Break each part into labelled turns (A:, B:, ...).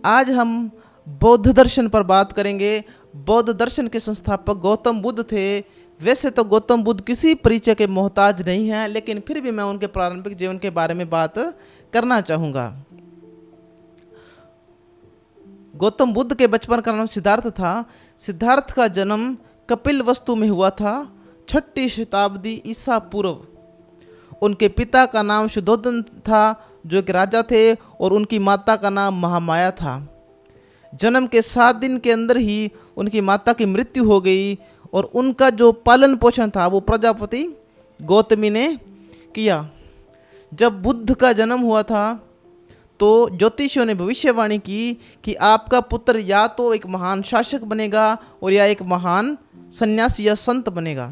A: आज हम बौद्ध दर्शन पर बात करेंगे। बौद्ध दर्शन के संस्थापक गौतम बुद्ध थे। वैसे तो गौतम बुद्ध किसी परिचय के मोहताज नहीं हैं, लेकिन फिर भी मैं उनके प्रारंभिक जीवन के बारे में बात करना चाहूँगा। गौतम बुद्ध के बचपन का नाम सिद्धार्थ था। सिद्धार्थ का जन्म कपिलवस्तु में हुआ था, 6ठी शताब्दी ईसा पूर्व। उनके पिता का नाम शुद्धोधन था, जो एक राजा थे, और उनकी माता का नाम महामाया था। जन्म के 7 दिन के अंदर ही उनकी माता की मृत्यु हो गई, और उनका जो पालन पोषण था वो प्रजापति गौतमी ने किया। जब बुद्ध का जन्म हुआ था तो ज्योतिषियों ने भविष्यवाणी की कि आपका पुत्र या तो एक महान शासक बनेगा और या एक महान सन्यासी या संत बनेगा।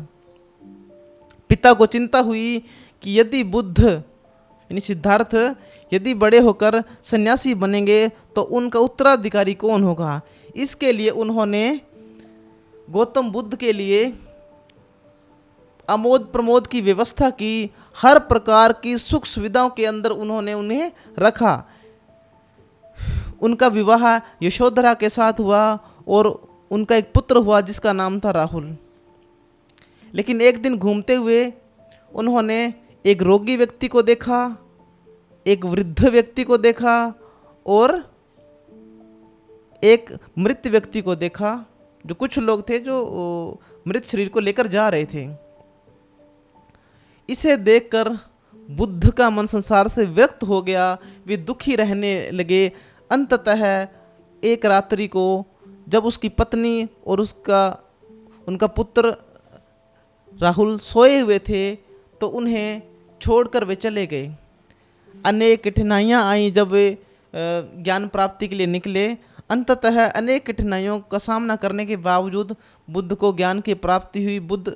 A: पिता को चिंता हुई कि यदि बुद्ध यानी सिद्धार्थ यदि बड़े होकर सन्यासी बनेंगे तो उनका उत्तराधिकारी कौन होगा। इसके लिए उन्होंने गौतम बुद्ध के लिए आमोद प्रमोद की व्यवस्था की। हर प्रकार की सुख सुविधाओं के अंदर उन्होंने उन्हें रखा। उनका विवाह यशोधरा के साथ हुआ और उनका एक पुत्र हुआ जिसका नाम था राहुल। लेकिन एक दिन घूमते हुए उन्होंने एक रोगी व्यक्ति को देखा, एक वृद्ध व्यक्ति को देखा और एक मृत व्यक्ति को देखा। जो कुछ लोग थे जो मृत शरीर को लेकर जा रहे थे। इसे देखकर बुद्ध का मन संसार से विरक्त हो गया। वे दुखी रहने लगे। अंततः एक रात्रि को जब उसकी पत्नी और उनका पुत्र राहुल सोए हुए थे तो उन्हें छोड़कर वे चले गए। अनेक कठिनाइयाँ आई जब वे ज्ञान प्राप्ति के लिए निकले। अंततः अनेक कठिनाइयों का सामना करने के बावजूद बुद्ध को ज्ञान की प्राप्ति हुई। बुद्ध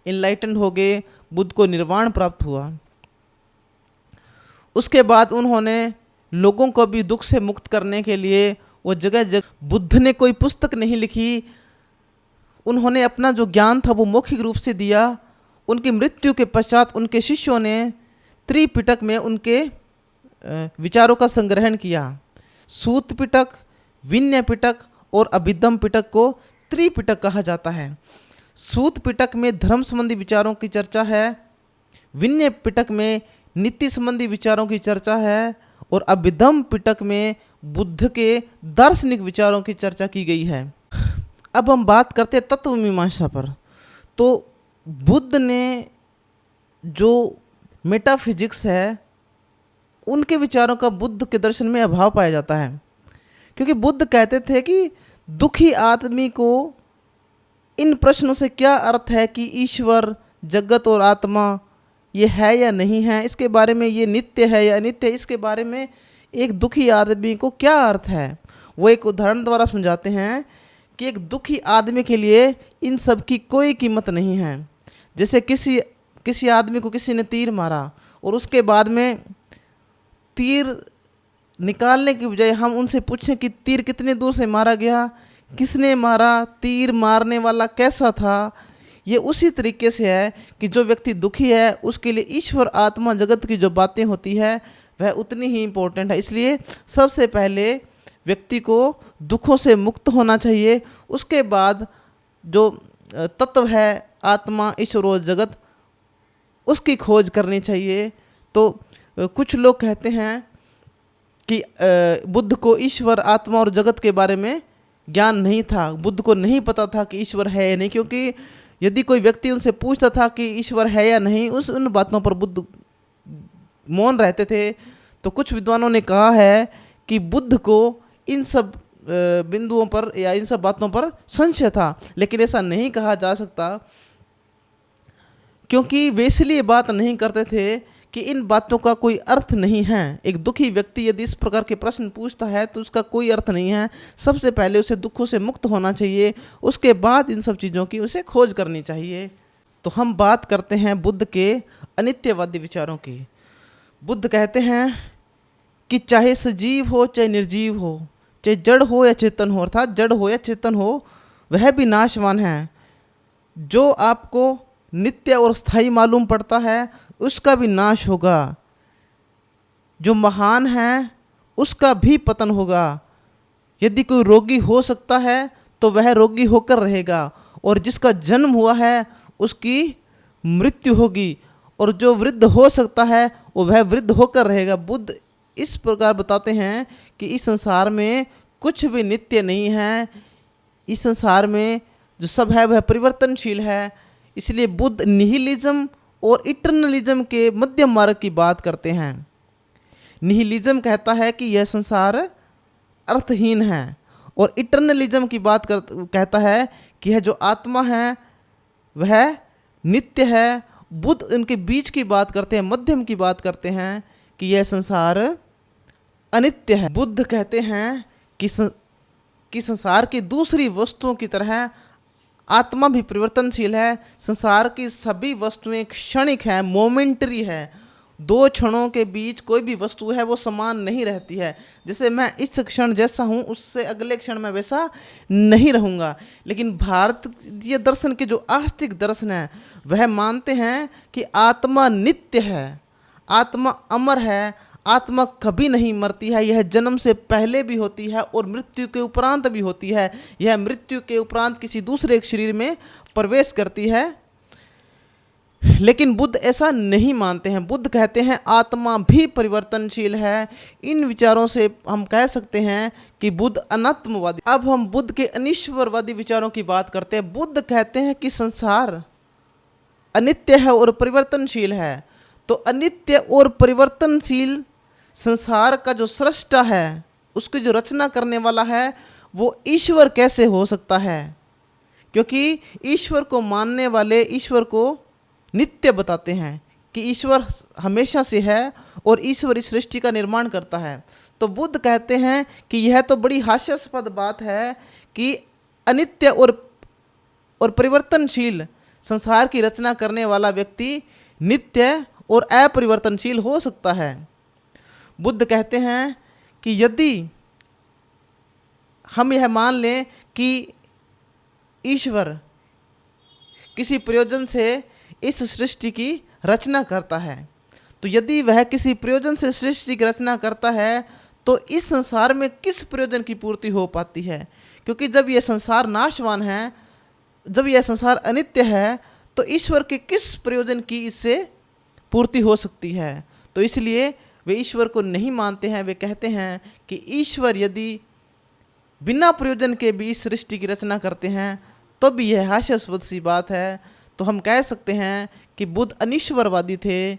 A: इनलाइटेंड हो गए। बुद्ध को निर्वाण प्राप्त हुआ। उसके बाद उन्होंने लोगों को भी दुख से मुक्त करने के लिए वो जगह जगह, बुद्ध ने कोई पुस्तक नहीं लिखी। उन्होंने अपना जो ज्ञान था वो मौखिक रूप से दिया। उनकी मृत्यु के पश्चात उनके शिष्यों ने त्रिपिटक में उनके विचारों का संग्रहण किया। सूत पिटक, विनय पिटक और अभिधम पिटक को त्रिपिटक कहा जाता है। सूत पिटक में धर्म संबंधी विचारों की चर्चा है, विनय पिटक में नीति संबंधी विचारों की चर्चा है और अभिधम पिटक में बुद्ध के दार्शनिक विचारों की चर्चा की गई है। अब हम बात करते हैं तत्व मीमांसा पर। तो बुद्ध ने जो मेटाफिजिक्स है उनके विचारों का बुद्ध के दर्शन में अभाव पाया जाता है, क्योंकि बुद्ध कहते थे कि दुखी आदमी को इन प्रश्नों से क्या अर्थ है कि ईश्वर, जगत और आत्मा ये है या नहीं है, इसके बारे में ये नित्य है या अनित्य है, इसके बारे में एक दुखी आदमी को क्या अर्थ है। वो एक उदाहरण द्वारा समझाते हैं कि एक दुखी आदमी के लिए इन सब की कोई कीमत नहीं है। जैसे किसी आदमी को किसी ने तीर मारा और उसके बाद में तीर निकालने की बजाय हम उनसे पूछें कि तीर कितने दूर से मारा गया, किसने मारा, तीर मारने वाला कैसा था। ये उसी तरीके से है कि जो व्यक्ति दुखी है उसके लिए ईश्वर, आत्मा, जगत की जो बातें होती है वह उतनी ही इम्पोर्टेंट है। इसलिए सबसे पहले व्यक्ति को दुखों से मुक्त होना चाहिए। उसके बाद जो तत्व है आत्मा, ईश्वर और जगत, उसकी खोज करनी चाहिए। तो कुछ लोग कहते हैं कि बुद्ध को ईश्वर, आत्मा और जगत के बारे में ज्ञान नहीं था। बुद्ध को नहीं पता था कि ईश्वर है या नहीं, क्योंकि यदि कोई व्यक्ति उनसे पूछता था कि ईश्वर है या नहीं, उन बातों पर बुद्ध मौन रहते थे। तो कुछ विद्वानों ने कहा है कि बुद्ध को इन सब बिंदुओं पर या इन सब बातों पर संशय था, लेकिन ऐसा नहीं कहा जा सकता, क्योंकि वे इसलिए बात नहीं करते थे कि इन बातों का कोई अर्थ नहीं है। एक दुखी व्यक्ति यदि इस प्रकार के प्रश्न पूछता है तो उसका कोई अर्थ नहीं है। सबसे पहले उसे दुखों से मुक्त होना चाहिए, उसके बाद इन सब चीज़ों की उसे खोज करनी चाहिए। तो हम बात करते हैं बुद्ध के अनित्यवादी विचारों की। बुद्ध कहते हैं कि चाहे सजीव हो चाहे निर्जीव हो, चाहे जड़ हो या चेतन हो, अर्थात जड़ हो या चेतन हो, वह भी नाशवान है। जो आपको नित्य और स्थायी मालूम पड़ता है उसका भी नाश होगा। जो महान है उसका भी पतन होगा। यदि कोई रोगी हो सकता है तो वह रोगी होकर रहेगा, और जिसका जन्म हुआ है उसकी मृत्यु होगी, और जो वृद्ध हो सकता है वो वह वृद्ध होकर रहेगा। बुद्ध इस प्रकार बताते हैं कि इस संसार में कुछ भी नित्य नहीं है, इस संसार में जो सब है वह परिवर्तनशील है। इसलिए बुद्ध निहिलिज्म और इटर्नलिज्म के मध्यम मार्ग की बात करते हैं। निहिलिज्म कहता है कि यह संसार अर्थहीन है, और इटर्नलिज्म की बात कहता है कि यह जो आत्मा है वह नित्य है। बुद्ध उनके बीच की बात करते हैं, मध्यम की बात करते हैं कि यह संसार अनित्य है। बुद्ध कहते हैं कि संसार की दूसरी वस्तुओं की तरह आत्मा भी परिवर्तनशील है। संसार की सभी वस्तुएं क्षणिक है, मोमेंटरी है। दो क्षणों के बीच कोई भी वस्तु है वो समान नहीं रहती है। जैसे मैं इस क्षण जैसा हूँ उससे अगले क्षण में वैसा नहीं रहूँगा। लेकिन भारतीय दर्शन के जो आस्तिक दर्शन है वह मानते हैं कि आत्मा नित्य है, आत्मा अमर है, आत्मा कभी नहीं मरती है। यह जन्म से पहले भी होती है और मृत्यु के उपरांत भी होती है। यह मृत्यु के उपरांत किसी दूसरे शरीर में प्रवेश करती है। लेकिन बुद्ध ऐसा नहीं मानते हैं। बुद्ध कहते हैं आत्मा भी परिवर्तनशील है। इन विचारों से हम कह सकते हैं कि बुद्ध अनात्मवादी। अब हम बुद्ध के अनिश्वरवादी विचारों की बात करते हैं। बुद्ध कहते हैं कि संसार अनित्य है और परिवर्तनशील है। तो अनित्य और परिवर्तनशील संसार का जो सृष्टा है, उसकी जो रचना करने वाला है, वो ईश्वर कैसे हो सकता है? क्योंकि ईश्वर को मानने वाले ईश्वर को नित्य बताते हैं कि ईश्वर हमेशा से है और ईश्वर इस सृष्टि का निर्माण करता है। तो बुद्ध कहते हैं कि यह तो बड़ी हास्यास्पद बात है कि अनित्य और परिवर्तनशील संसार की रचना करने वाला व्यक्ति नित्य और अपरिवर्तनशील हो सकता है। बुद्ध कहते हैं कि यदि हम यह मान लें कि ईश्वर किसी प्रयोजन से इस सृष्टि की रचना करता है, तो यदि वह किसी प्रयोजन से सृष्टि की रचना करता है तो इस संसार में किस प्रयोजन की पूर्ति हो पाती है? क्योंकि जब यह संसार नाशवान है, जब यह संसार अनित्य है, तो ईश्वर के किस प्रयोजन की इससे पूर्ति हो सकती है? तो इसलिए वे ईश्वर को नहीं मानते हैं। वे कहते हैं कि ईश्वर यदि बिना प्रयोजन के भी इस सृष्टि की रचना करते हैं तो भी यह हास्यास्पद सी बात है। तो हम कह सकते हैं कि बुद्ध अनिश्वरवादी थे।